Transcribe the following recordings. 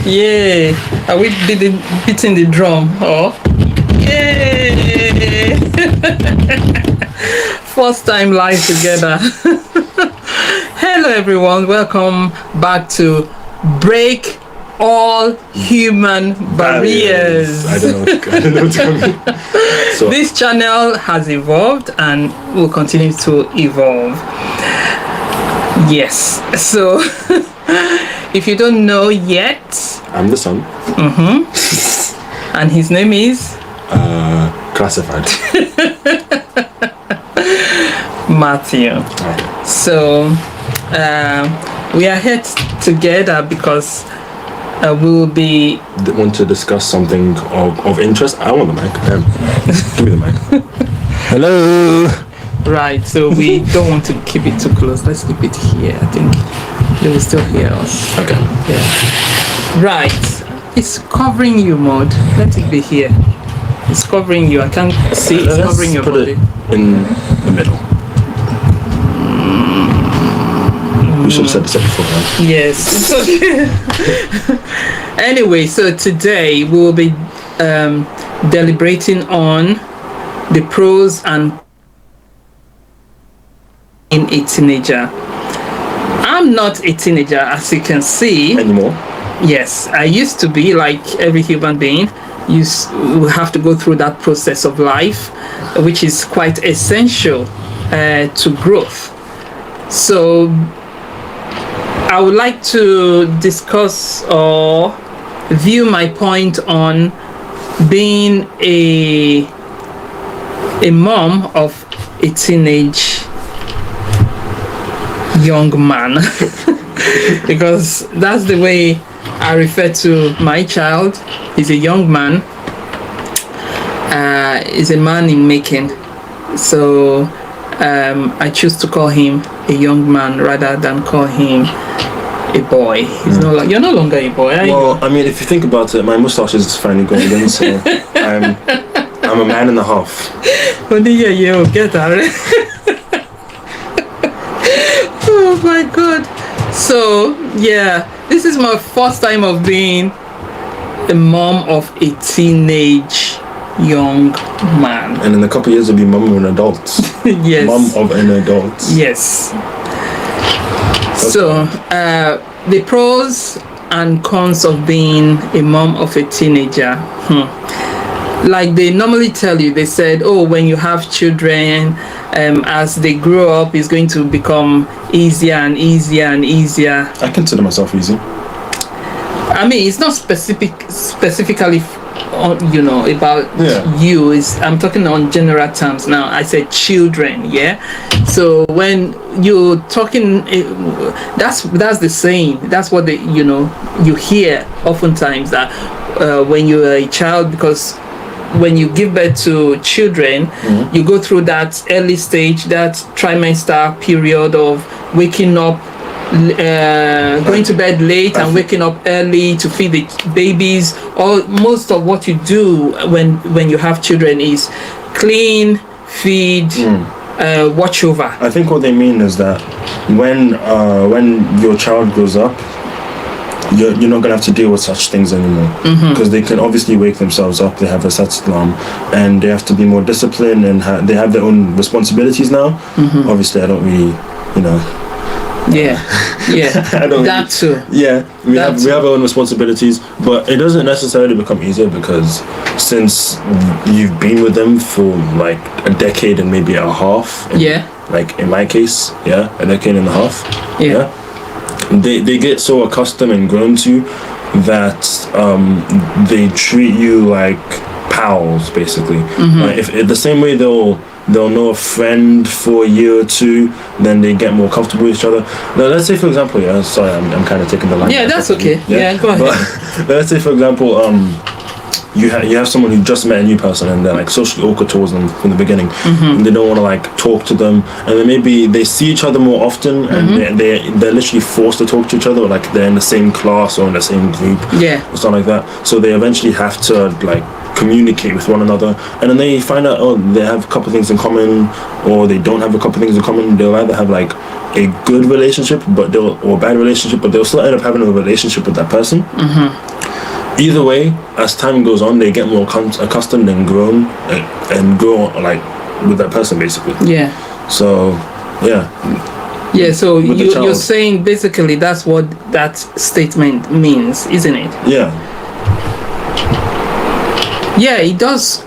Yay! Are we beating the drum? Oh, yay! First time live together. Hello, everyone. Welcome back to Break All Human Barriers. I don't know what to call it. So, this channel has evolved and will continue to evolve. Yes. So, if you don't know yet, I'm the son. And his name is Classified. Matthew. Right. So, we are here together because we will be. Want to discuss something of interest? I want the mic. Give me the mic. Hello. Right, so we don't want to keep it too close. Let's keep it here. I think they will still hear us. Okay. Yeah. Right. It's covering you, Maud. Let it be here. It's covering you. I can't see. It's Let's covering your put body. it in the middle. We should have said this before, right? Yes. Anyway, so today we will be deliberating on the pros and in a teenager. I'm not a teenager, as you can see. Anymore? Yes, I used to be, like every human being. You have to go through that process of life, which is quite essential to growth. So I would like to discuss or view my point on being a mom of a teenage young man because that's the way I refer to my child. He's a young man. He's a man in making. So I choose to call him a young man rather than call him a boy. He's you're no longer a boy, are you? Well, I mean, if you think about it, my mustache is finally going in, so I'm a man and a half. Get that. Oh my god. So yeah, this is my first time of being a mom of a teenage young man. And in a couple of years, I'll be mom of an adult. Yes. Mom of an adult. Yes. So the pros and cons of being a mom of a teenager. Like they normally tell you, they said, oh, when you have children, as they grow up, it's going to become easier and easier and easier. I consider myself easy. I mean, it's not specifically about you. I'm talking on general terms now. I said children, yeah. So when you're talking, that's the saying. That's what you hear oftentimes, that when you're a child, because when you give birth to children, you go through that early stage, that trimester period of waking up, going to bed late and waking up early to feed the babies. Or most of what you do when you have children is clean, feed, watch over. I think what they mean is that when your child grows up, you're not gonna have to deal with such things anymore, because they can obviously wake themselves up. They have a set alarm, and they have to be more disciplined, and they have their own responsibilities now. Obviously, I don't really, Yeah, I don't that really, too. Yeah, we have our own responsibilities, but it doesn't necessarily become easier, because since you've been with them for like a decade and maybe a half. Like in my case, a decade and a half. Yeah. They get so accustomed and grown to you that they treat you like pals, basically. Like if the same way they'll know a friend for a year or two, then they get more comfortable with each other. Now, let's say, for example, sorry, I'm kind of taking the line. Yeah, that's okay. Yeah, go ahead. But let's say, for example, you have someone who just met a new person, and they're like socially awkward towards them from the beginning, and they don't want to like talk to them, and then maybe they see each other more often, and they're literally forced to talk to each other, or like they're in the same class or in the same group, or something like that. So they eventually have to like communicate with one another, and then they find out, oh, they have a couple of things in common, or they don't have a couple of things in common. They'll either have like a good relationship or a bad relationship, but they'll still end up having a relationship with that person. Either way, as time goes on, they get more accustomed and grow like with that person, basically. So so you're saying basically that's what that statement means, isn't it? It does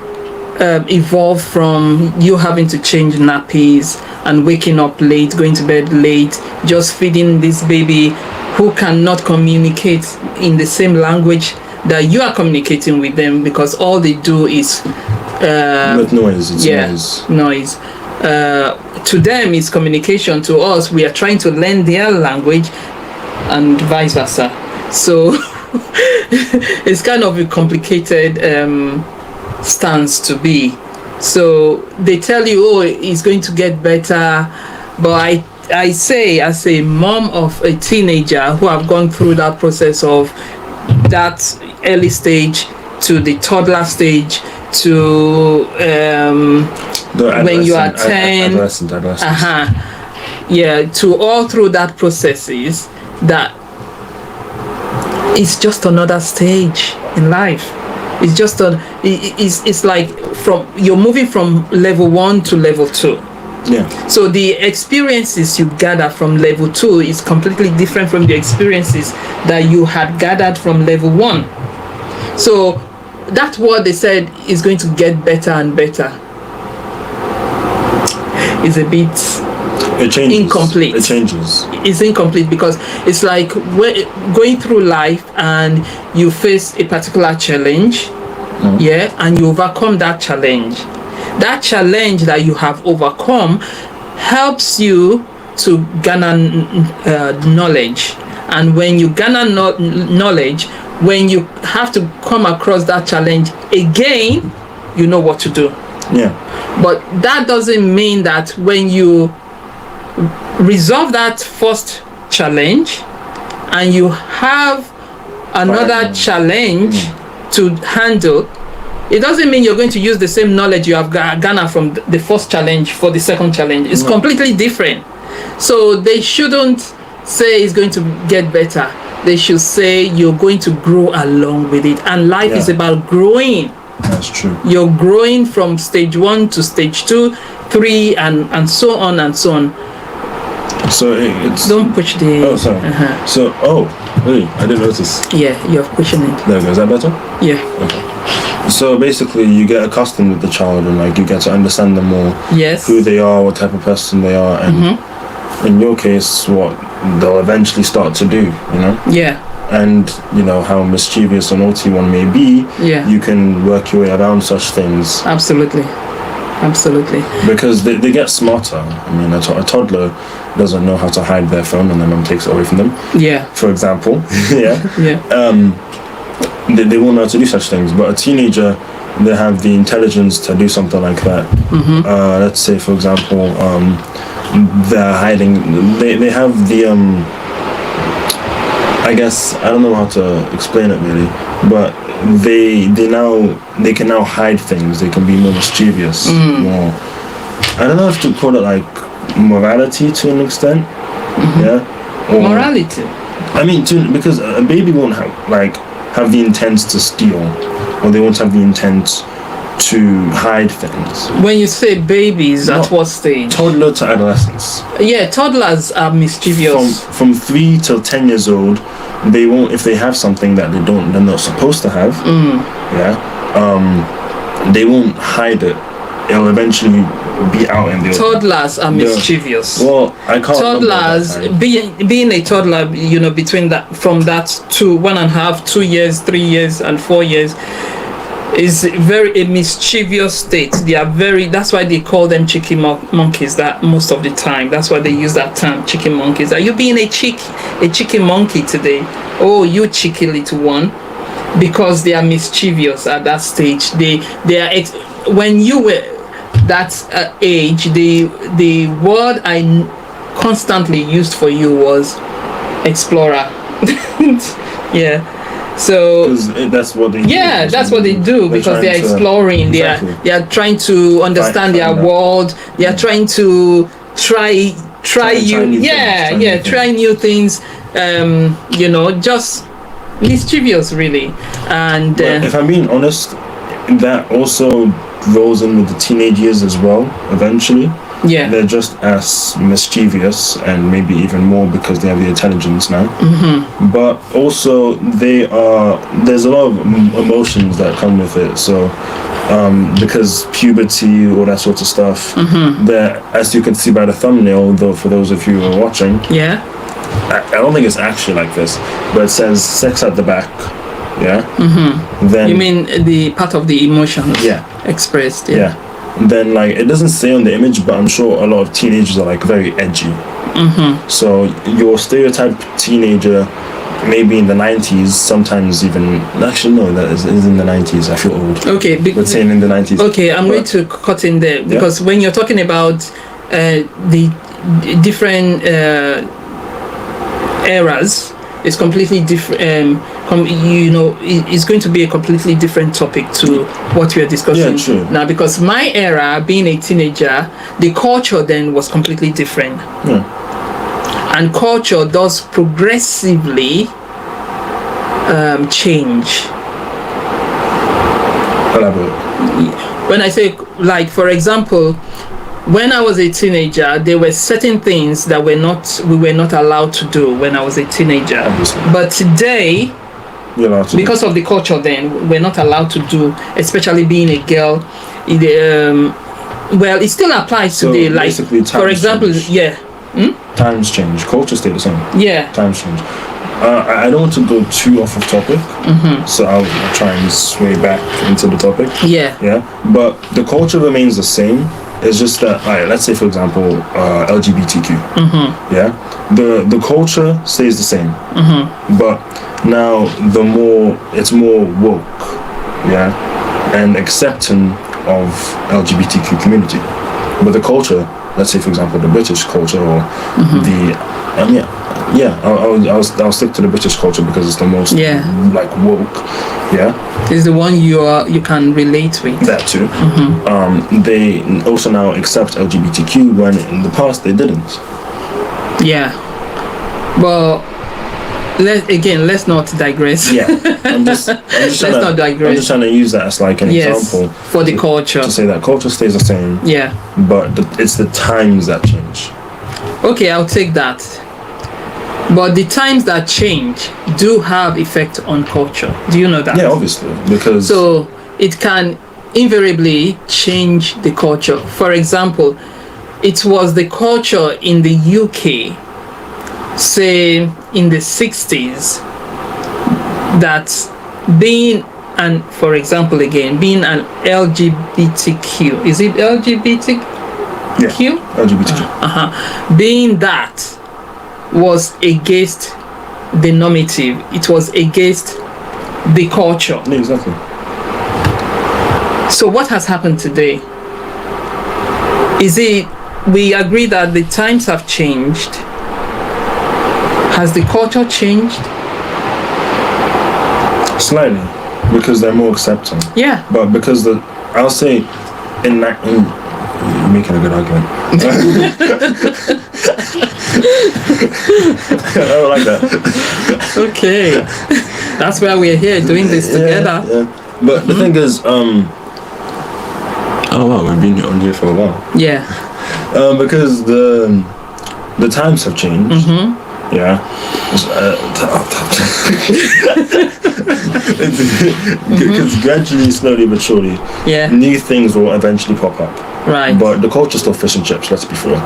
evolve from you having to change nappies and waking up late, going to bed late, just feeding this baby who cannot communicate in the same language that you are communicating with them, because all they do is with noise. It's noise. To them is communication. To us, we are trying to learn their language, and vice versa. So it's kind of a complicated stance to be. So they tell you, oh, it's going to get better, but I say, as a mom of a teenager who have gone through that process of that early stage to the toddler stage to when you are 10, to all through that processes, that it's just another stage in life. It's just it's like you're moving from level 1 to level 2. So the experiences you gather from level 2 is completely different from the experiences that you had gathered from level 1. So that's what they said is going to get better and better. Is a bit incomplete. It changes. It's incomplete because it's like going through life and you face a particular challenge, and you overcome that challenge. That challenge that you have overcome helps you to garner knowledge, and when you garner knowledge, when you have to come across that challenge again, you know what to do. But that doesn't mean that when you resolve that first challenge and you have another challenge to handle, it doesn't mean you're going to use the same knowledge you have garnered from the first challenge for the second challenge. It's completely different. So they shouldn't say it's going to get better. They should say you're going to grow along with it. And life is about growing. That's true. You're growing from stage 1 to stage 2, 3, and so on and so on. So it's... Don't push the... Oh, sorry. So, really? I didn't notice. Yeah, you're pushing it. There we go. Is that better? Yeah. Okay. So basically, you get accustomed with the child, and like you get to understand them more. Yes. Who they are, what type of person they are, and in your case, what they'll eventually start to do. You know. Yeah. And you know how mischievous or naughty one may be. Yeah. You can work your way around such things. Absolutely. Because they get smarter. I mean, a toddler doesn't know how to hide their phone, and their mom takes it away from them. Yeah. For example. Yeah. They won't know how to do such things, but a teenager, they have the intelligence to do something like that. Let's say, for example, they're hiding. They have the I guess I don't know how to explain it really, but they can now hide things. They can be more mischievous. More, I don't know if to call it like morality to an extent. Yeah. Or, morality. I mean, because a baby won't have the intent to steal, or they won't have the intent to hide things. When you say babies, at what stage? Toddler to adolescence. Yeah, toddlers are mischievous. From 3 till 10 years old, they won't, if they have something that they're not supposed to have. They won't hide it. It'll eventually be out in the open. Toddlers are mischievous. Well, I can't. Toddlers, being a toddler, between that, from that to 1.5, 2 years, 3 years, and 4 years, is a mischievous state. They are that's why they call them cheeky monkeys. That most of the time, that's why they use that term, cheeky monkeys. Are you being a cheeky monkey today? Oh, you cheeky little one, because they are mischievous at that stage. They are when you were that age, the word I constantly used for you was explorer. Yeah. So that's what they yeah, do. that's what they do, because they're exploring. Exactly. They are trying to understand their world. They are trying to try new things. You know, just mischievous, really. And if I'm being honest, that also rolls in with the teenage years as well. Eventually, they're just as mischievous, and maybe even more because they have the intelligence now. But also there's a lot of emotions that come with it. So because puberty, all that sort of stuff, that, as you can see by the thumbnail, though, for those of you who are watching, I don't think it's actually like this, but it says sex at the back. Then you mean the part of the emotions expressed? Then, like, it doesn't say on the image, but I'm sure a lot of teenagers are, like, very edgy. So your stereotype teenager, maybe in the 90s, sometimes even, actually no, that is in the 90s. I feel old. Okay, but saying in the 90s. Okay, I'm going to cut in there, because when you're talking about the different eras, it's completely different. You know, it's going to be a completely different topic to what we are discussing now, because my era, being a teenager, the culture then was completely different. And culture does progressively change. When I say, like, for example, when I was a teenager, there were certain things that we were not allowed to do when I was a teenager. Obviously. But today, because of the culture, then we're not allowed to do, especially being a girl. Well, it still applies today. Like, for example, times change. Culture stay the same. Times change. I don't want to go too off of topic, so I'll try and sway back into the topic. But the culture remains the same. It's just that, let's say, for example, LGBTQ. The culture stays the same, but now it's more woke, and accepting of LGBTQ community. But the culture, let's say, for example, the British culture, or I'll stick to the British culture because it's the most like woke. It's the one you can relate with. That too. They also now accept LGBTQ when in the past they didn't. Well, let's not digress. I'm just let's not digress. I'm just trying to use that as like an example for the culture, to say that culture stays the same. But it's the times that change. Okay, I'll take that. But the times that change do have effect on culture. Do you know that? Yeah, obviously, because so it can invariably change the culture. For example, it was the culture in the UK, say in the 60s, that being an LGBTQ, is it LGBTQ? LGBTQ. Being that was against the normative. It was against the culture. Yeah, exactly. So what has happened today? We agree that the times have changed. Has the culture changed? Slightly, because they're more accepting. But because I'll say, you're making a good argument. I don't like that. Okay, that's why we're here doing this together. But the thing is, oh wow, we've been on here for a while. Because the times have changed. Because gradually, slowly but surely, new things will eventually pop up. But the culture's still fish and chips, let's be fair.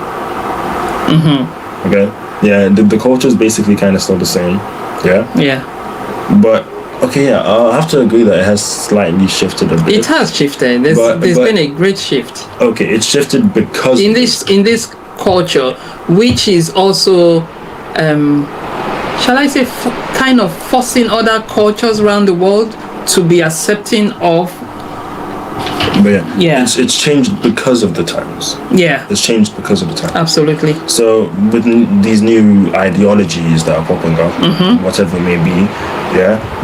Okay? The culture is basically kind of still the same. But okay, I'll have to agree that it has slightly shifted a bit. It has shifted. There's been a great shift. Okay, it shifted because in this culture, which is also shall I say kind of forcing other cultures around the world to be accepting of But it's changed because of the times. Yeah, it's changed because of the times. Absolutely. So with these new ideologies that are popping up, whatever it may be,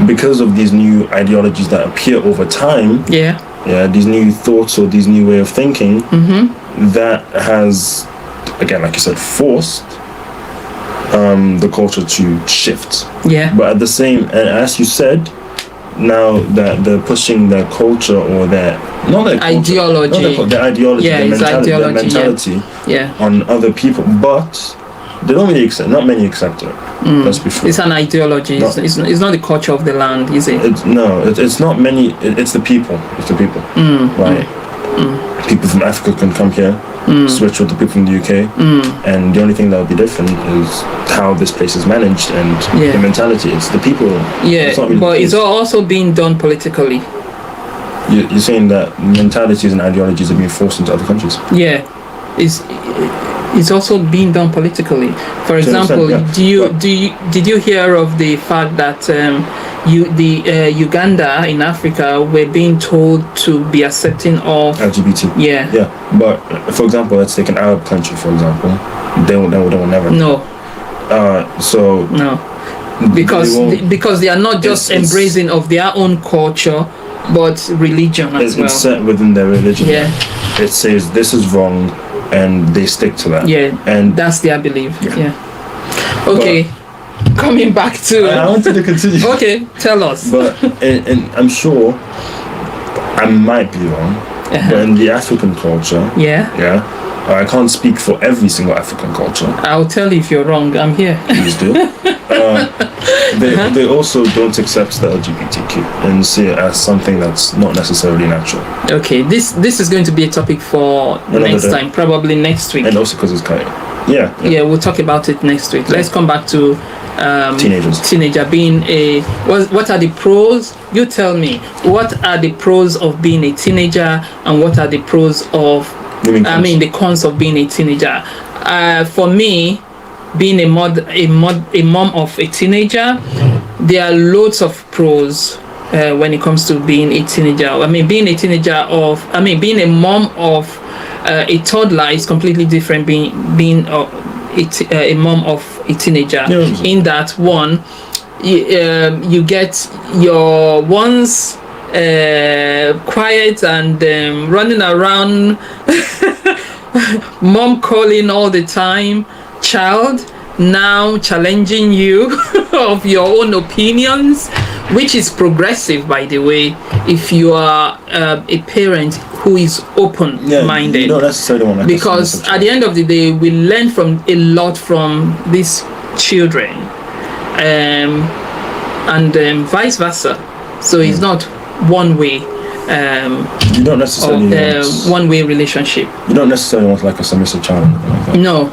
because of these new ideologies that appear over time, these new thoughts or these new way of thinking, that has, again, like you said, forced the culture to shift. But at the same, and as you said, now that they're pushing their culture or their ideology, their mentality on other people, but they don't really accept. Not many accept it. That's before. It's an ideology. It's not the culture of the land, is it? It's not many. It's the people. It's the people. Right. People from Africa can come here, switch with the people from the UK, and the only thing that will be different is how this place is managed and the mentality. It's the people. But it's also being done politically. You're saying that mentalities and ideologies are being forced into other countries? It's also being done politically. For example, did you hear of the fact that Uganda in Africa were being told to be accepting of LGBT? But for example, let's take an Arab country, for example. They will never. No. Because they are not just embracing of their own culture, but religion as well. It's set within their religion. It says this is wrong, and they stick to that. And that's their belief. Okay, coming back to. I wanted to continue. Okay, tell us. But and I'm sure I might be wrong, but in the African culture, I can't speak for every single African culture. I'll tell you if you're wrong. I'm here. Please do. They also don't accept the LGBTQ and see it as something that's not necessarily natural. Okay, this is going to be a topic for next time, probably next week. And also because it's kind of, we'll talk about it next week. Let's come back to teenager being a. What are the pros? You tell me. What are the pros of being a teenager, and what are the pros of? The cons of being a teenager. For me, being a mom of a teenager, there are loads of pros when it comes to being a teenager. Being a mom of a toddler is completely different. Being a mom of a teenager, in that one, you get your once quiet and running around, mom calling all the time child now challenging you of your own opinions, which is progressive, by the way, if you are a parent who is open-minded. You don't necessarily want to, because at the end of the day, we learn from a lot from these children, and vice versa. So it's not one way. You don't necessarily one-way relationship. You don't necessarily want like a submissive child. Like that. No.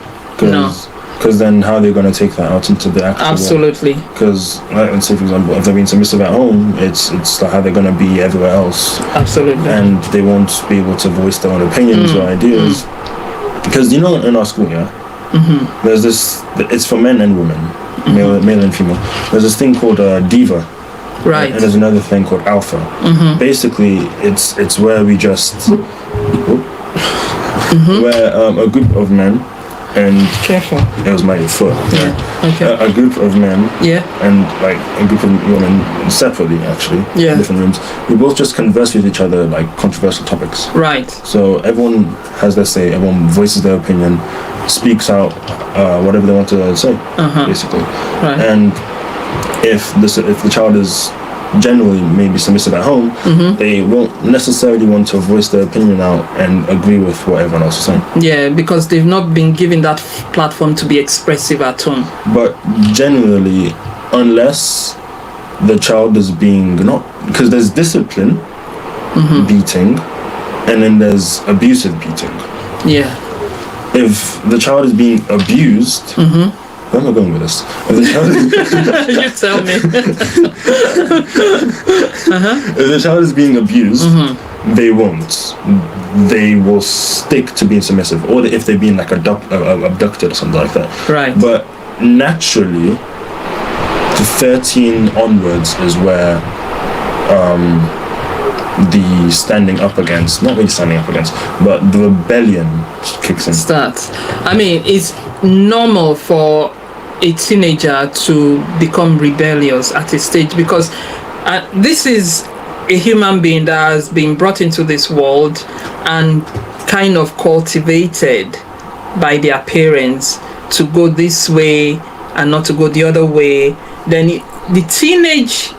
Because then how they're going to take that out into the actual absolutely. Because let's say, for example, if they're being submissive at home, it's like how they're going to be everywhere else. Absolutely. And they won't be able to voice their own opinions or ideas. Because in our school, there's this. It's for men and women, male and female. There's this thing called diva. Right. And there's another thing called alpha. Basically, it's where we just where a group of men and careful. It was my foot. Okay. A group of men. And like a group of women separately, actually. Different rooms. We both just converse with each other like controversial topics. Right. So everyone has their say. Everyone voices their opinion, speaks out whatever they want to say, basically. Right. And if the child is generally maybe submissive at home, they won't necessarily want to voice their opinion out and agree with what everyone else is saying. Because they've not been given that platform to be expressive at home. But generally, unless the child is being because there's discipline, beating, and then there's abusive beating. If the child is being abused, where am I going with this? You tell me. If the child is being abused, they won't. They will stick to being submissive, or if they're being like abducted or something like that. Right. But naturally, to 13 onwards is where the standing up against, not really standing up against, but the rebellion kicks in. Starts. I mean, it's normal for a teenager to become rebellious at a stage because this is a human being that has been brought into this world and kind of cultivated by their parents to go this way and not to go the other way. Then the teenage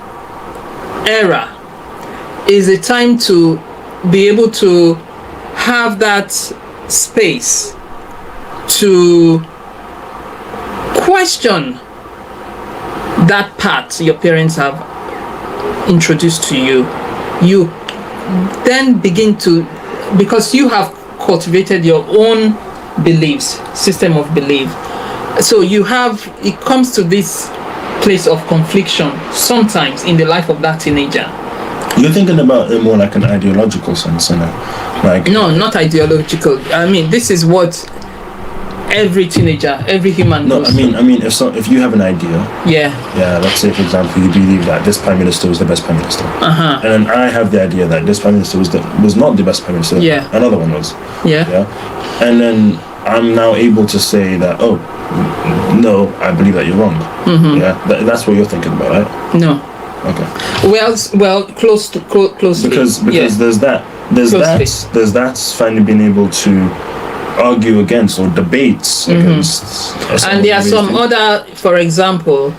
era is a time to be able to have that space to question that path your parents have introduced to you. You then begin to, because you have cultivated your own beliefs, system of belief. So it comes to this place of confliction sometimes in the life of that teenager. You're thinking about it more like an ideological sense, you know? Like, no, not ideological. I mean, this is what every teenager, every human no, goes I mean, if you have an idea, yeah, let's say for example, you believe that this prime minister was the best prime minister, and then I have the idea that this prime minister was not the best prime minister, another one was, and then I'm now able to say that, oh, no, I believe that you're wrong. That's what you're thinking about, right? No. Okay. Well, closely. Because there's that finally being able to argue against or debates against. And there are some other, for example,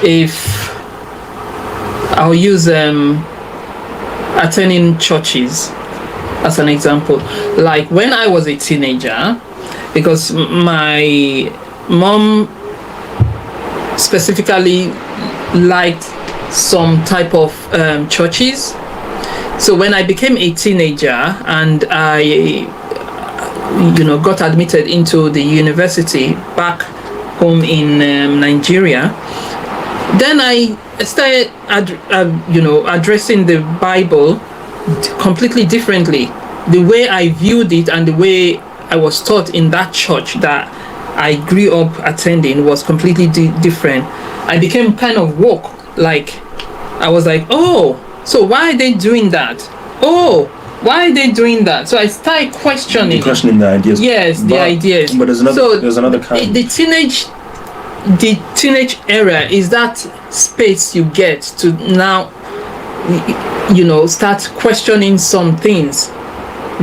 if I'll use attending churches as an example. Like when I was a teenager, because my mom specifically liked some type of churches. So when I became a teenager and I got admitted into the university back home in Nigeria, then I started addressing the Bible completely differently. The way I viewed it and the way I was taught in that church that I grew up attending was completely different. I became kind of woke. Like, I was like, oh, so why are they doing that? Oh, why are they doing that? So I started questioning the ideas. Yes, the ideas. But there's another kind. The teenage era is that space you get to now, start questioning some things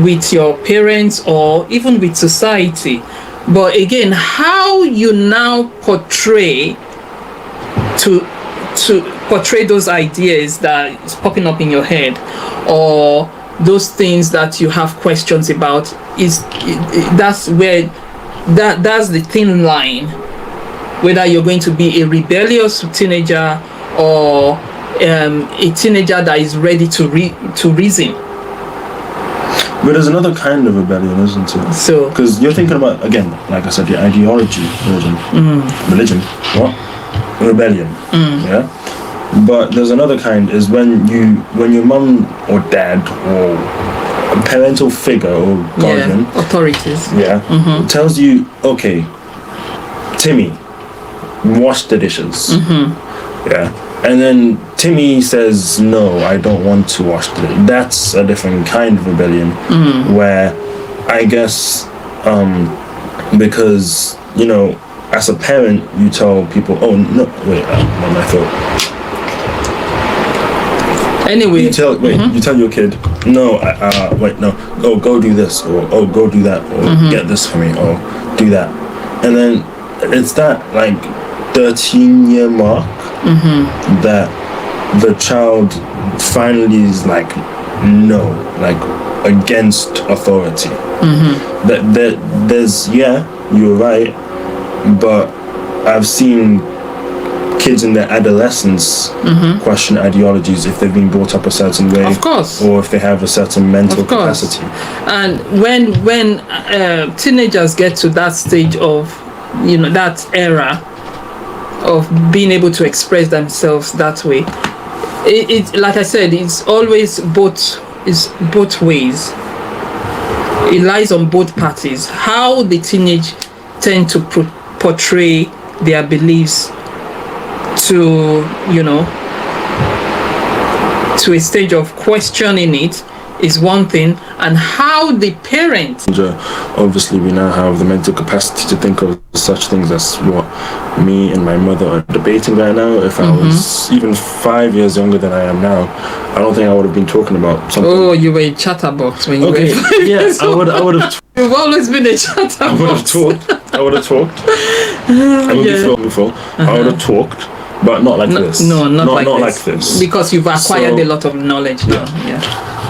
with your parents or even with society. But again, how you now portray those ideas that is popping up in your head, or those things that you have questions about, that's the thin line, whether you're going to be a rebellious teenager or a teenager that is ready to reason. But there's another kind of rebellion, isn't it? So, because you're thinking about, again, like I said, your ideology, religion, what? Rebellion, yeah. But there's another kind, is when your mum or dad or a parental figure or guardian, authorities, tells you, okay, Timmy, wash the dishes, and then Timmy says, no, I don't want to wash the dishes. That's a different kind of rebellion, where I guess because as a parent, you tell people, oh, no, wait, my fault. Anyway. You tell your kid, no, wait, no, oh, go do this, or oh, go do that, or get this for me, or do that. And then it's that, 13-year mark that the child finally is like, no, against authority. There's, you're right, but I've seen kids in their adolescence question ideologies if they've been brought up a certain way, of course, or if they have a certain mental capacity. And when teenagers get to that stage of that era of being able to express themselves that way, it like I said, it's always both ways. It lies on both parties. How the teenage tend to portray their beliefs to to a stage of questioning it is one thing, and how the parents. Obviously, we now have the mental capacity to think of such things as what me and my mother are debating right now. If I was even 5 years younger than I am now, I don't think I would have been talking about something. Oh, you were a chatterbox when you were 5 years old. I would have. You've always been a chatterbox. I would have talked. Before. I would have talked. But not like this. No, not like this. Because you've acquired a lot of knowledge now. Yeah.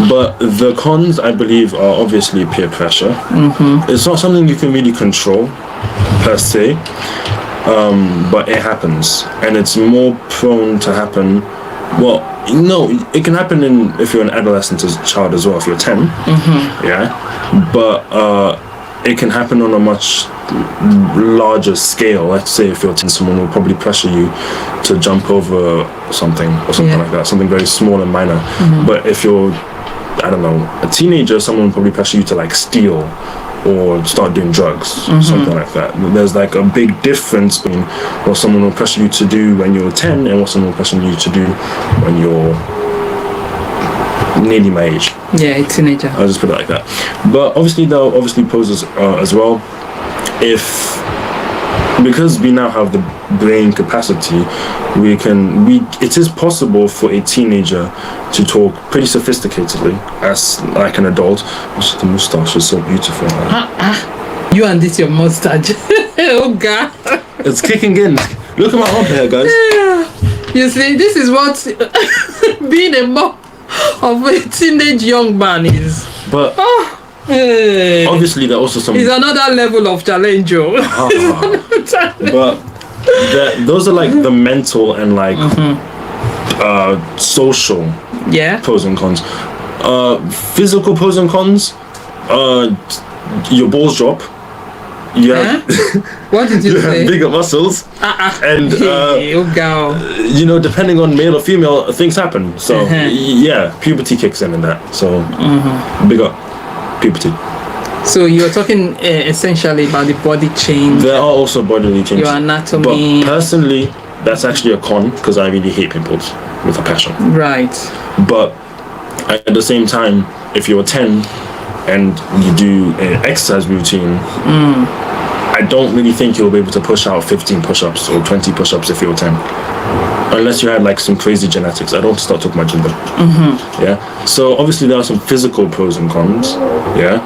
But the cons, I believe, are obviously peer pressure. It's not something you can really control, per se. But it happens. And it's more prone to happen. Well, no, it can happen if you're an adolescent as a child as well, if you're 10. Yeah. But it can happen on a much larger scale. Let's say if you're 10, someone will probably pressure you to jump over something or something like that, something very small and minor. But if you're, I don't know, a teenager, someone will probably pressure you to like steal or start doing drugs, something like that. There's like a big difference between what someone will pressure you to do when you're 10 and what someone will pressure you to do when you're nearly my age. Yeah, a teenager. I'll just put it like that. But obviously, that obviously poses as well. Because we now have the brain capacity, it is possible for a teenager to talk pretty sophisticatedly as like an adult. The moustache is so beautiful. You and this your mustache. Oh God. It's kicking in. Look at my arm hair, guys. You see, this is what being a mom of a teenage young man is. But obviously there are also some. It's another level of challenge. But those are like the mental and like social pros and cons. Physical pros and cons. Your balls drop. You have, what did you say? Bigger muscles. And you know, depending on male or female, things happen. So yeah, puberty kicks in that. So bigger puberty. So you're talking essentially about the body change. There are also bodily changes. Your anatomy. But personally, that's actually a con because I really hate pimples with a passion. Right. But at the same time, if you're 10 and you do an exercise routine, I don't really think you'll be able to push out 15 push-ups or 20 push-ups if you're 10. Unless you had like some crazy genetics. I don't start talking about gender. Yeah. So obviously there are some physical pros and cons. Yeah.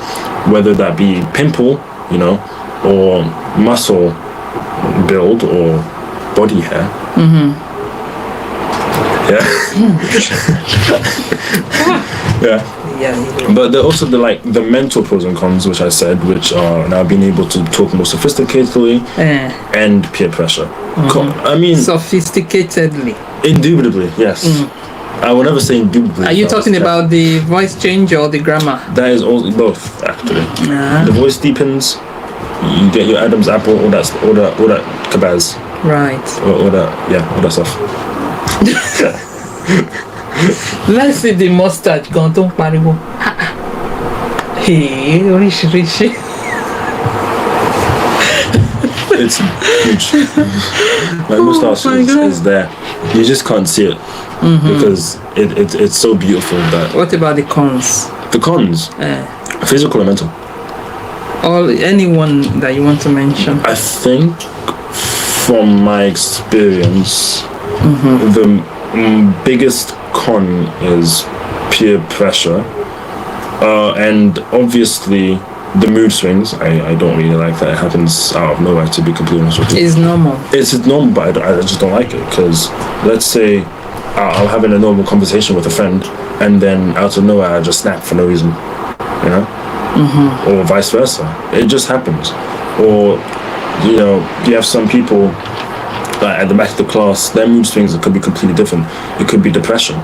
Whether that be pimple, you know, or muscle build or body hair. Yeah. Yeah. But there are also the mental pros and cons, which I said, which are now being able to talk more sophisticatedly and peer pressure. I mean, sophisticatedly. Indubitably, yes. I will never say indubitably. Are you talking about the voice change or the grammar? That is all both, actually. The voice deepens. You get your Adam's apple, all that kabaz. Right. All that stuff. Let's see the mustache. Ganton pariwo. Hey, rich. It's huge. My mustache is there. You just can't see it because it's so beautiful. That. What about the cons? The cons? Physical and mental. Anyone that you want to mention? I think, from my experience, the biggest con is peer pressure, and obviously the mood swings. I don't really like that. It happens out of nowhere, to be completely honest with you. It's normal. It's normal, but I just don't like it because let's say I'm having a normal conversation with a friend and then out of nowhere I just snap for no reason, you know? Or vice versa. It just happens. Or, you know, you have some people at the back of the class, their mood swings could be completely different. It could be depression.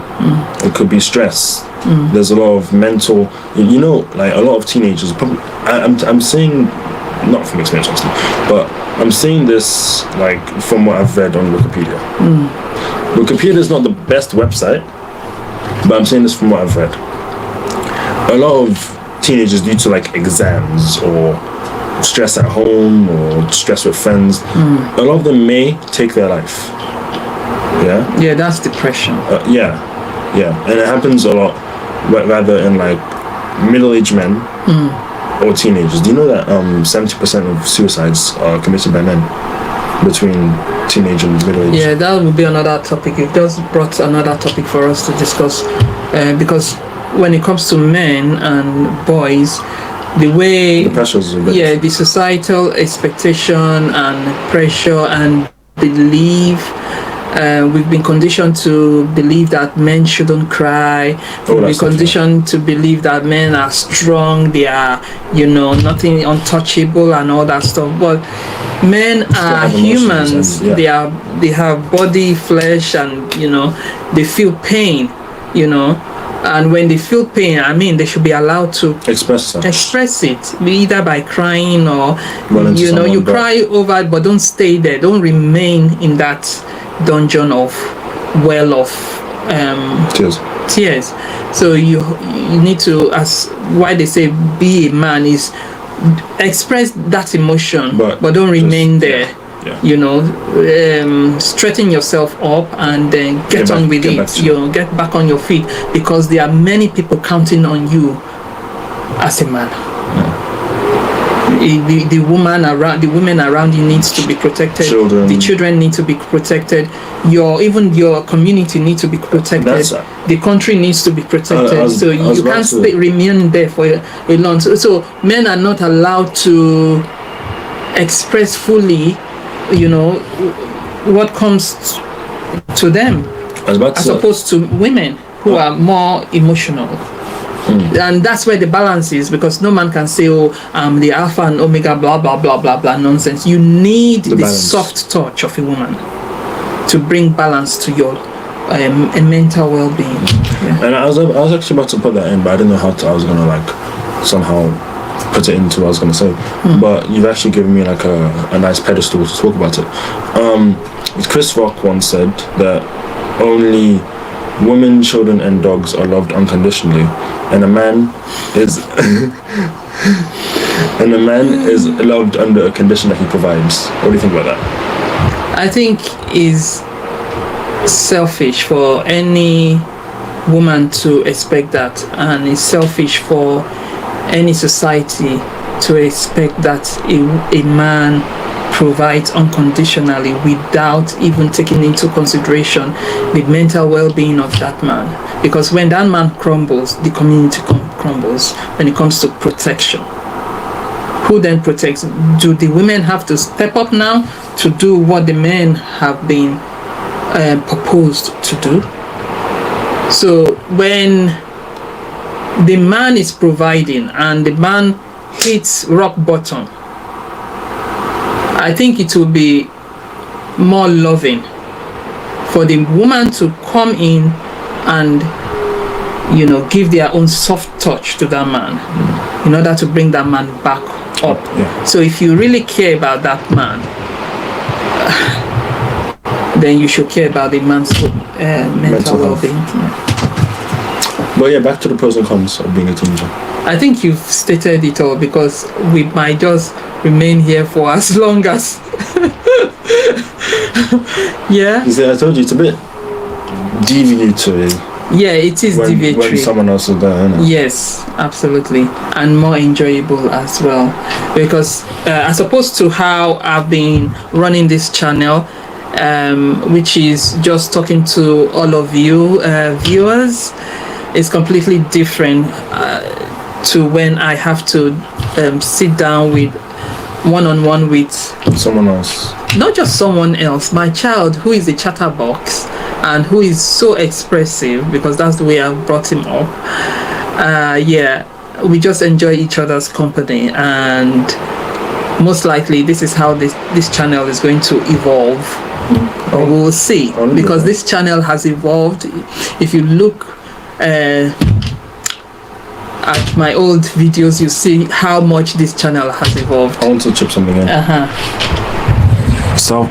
It could be stress. There's a lot of mental, you know, like a lot of teenagers probably, I'm saying, not from experience obviously, but I'm saying this like from what I've read on Wikipedia. Wikipedia is not the best website, but I'm saying this from what I've read. A lot of teenagers, due to like exams or stress at home or stress with friends, a lot of them may take their life. Yeah, that's depression. Yeah, and it happens a lot, rather in like middle-aged men or teenagers. Do you know that 70% of suicides are committed by men between teenage and middle age? Yeah, that would be another topic. You've just brought another topic for us to discuss, because when it comes to men and boys, the way the pressures, the societal expectation and pressure and belief. We've been conditioned to believe that men shouldn't cry. We've been conditioned to believe that men are strong. They are, nothing untouchable and all that stuff. But men are humans. And, They have body, flesh, and they feel pain. And when they feel pain, they should be allowed to express it, either by crying or you cry over it, but don't stay there. Don't remain in that dungeon of well of tears. So you need to, as why they say be a man is express that emotion, but don't remain there. Straighten yourself up and then get on with it. Get back on your feet, because there are many people counting on you as a man. The women around you needs to be protected. The children need to be protected. Even your community needs to be protected. The country needs to be protected. So you can't remain there for a long. So men are not allowed to express fully, what comes to them, as opposed to women who are more emotional. And that's where the balance is, because no man can say, the alpha and omega, blah, blah, blah, blah, blah, nonsense. You need the soft touch of a woman to bring balance to your mental well-being. Yeah. And I was actually about to put that in, but I didn't know how I was going to somehow put it into what I was going to say. But you've actually given me like a nice pedestal to talk about it. Chris Rock once said that only women, children, and dogs are loved unconditionally, and a man is loved under a condition that he provides. What do you think about that? I think is selfish for any woman to expect that, and it's selfish for any society to expect that a man provides unconditionally without even taking into consideration the mental well-being of that man. Because when that man crumbles, the community crumbles when it comes to protection. Who then protects? Do the women have to step up now to do what the men have been proposed to do? So when the man is providing and the man hits rock bottom, I think it will be more loving for the woman to come in and give their own soft touch to that man in order to bring that man back up. So if you really care about that man, then you should care about the man's mental well-being. But back to the pros and cons of being a teenager. I think you've stated it all, because we might just remain here for as long as You see, I told you it's a bit deviatory. Yeah, it is deviatory when someone else is there, isn't it? Yes, absolutely, and more enjoyable as well, because as opposed to how I've been running this channel, which is just talking to all of you viewers, it's completely different to when I have to sit down with one-on-one with someone else. Not just someone else, my child, who is a chatterbox and who is so expressive, because that's the way I've brought him up. We just enjoy each other's company, and most likely this is how this channel is going to evolve. Or we will see, because this channel has evolved. If you look at my old videos, you see how much this channel has evolved. I want to chip something in. So,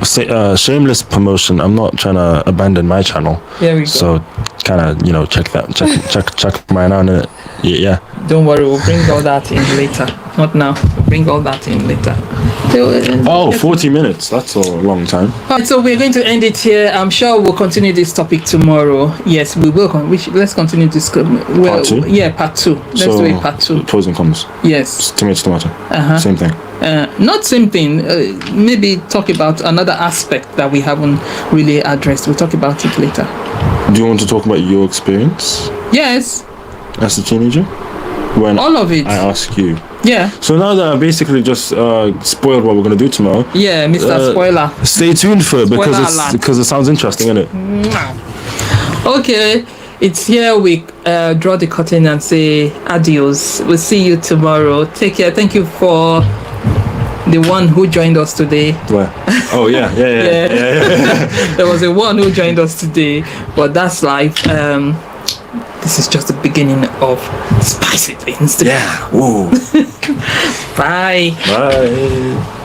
shameless promotion. I'm not trying to abandon my channel. There we go. So, kind of, check mine out. Yeah. Don't worry, we'll bring all that in later. Not now. We'll bring all that in later. 40 minutes. That's a long time. All right, so we're going to end it here. I'm sure we'll continue this topic tomorrow. Yes, we will. Let's continue this. Part 2? Yeah, part 2. Let's do it part 2. Pros and cons. Yes. Tomato. Same thing. Not same thing. Maybe talk about another aspect that we haven't really addressed. We'll talk about it later. Do you want to talk about your experience? Yes. As a teenager? When all of it. I ask you. Yeah. So now that I basically just spoiled what we're going to do tomorrow. Yeah, Mr. Spoiler. Stay tuned for it because it sounds interesting, isn't it? Okay. It's here we draw the curtain and say adios. We'll see you tomorrow. Take care. Thank you for the one who joined us today. Where? Oh, yeah. There was a one who joined us today, but that's life. This is just the beginning of Spicy Things. Yeah. Woo. Bye. Bye.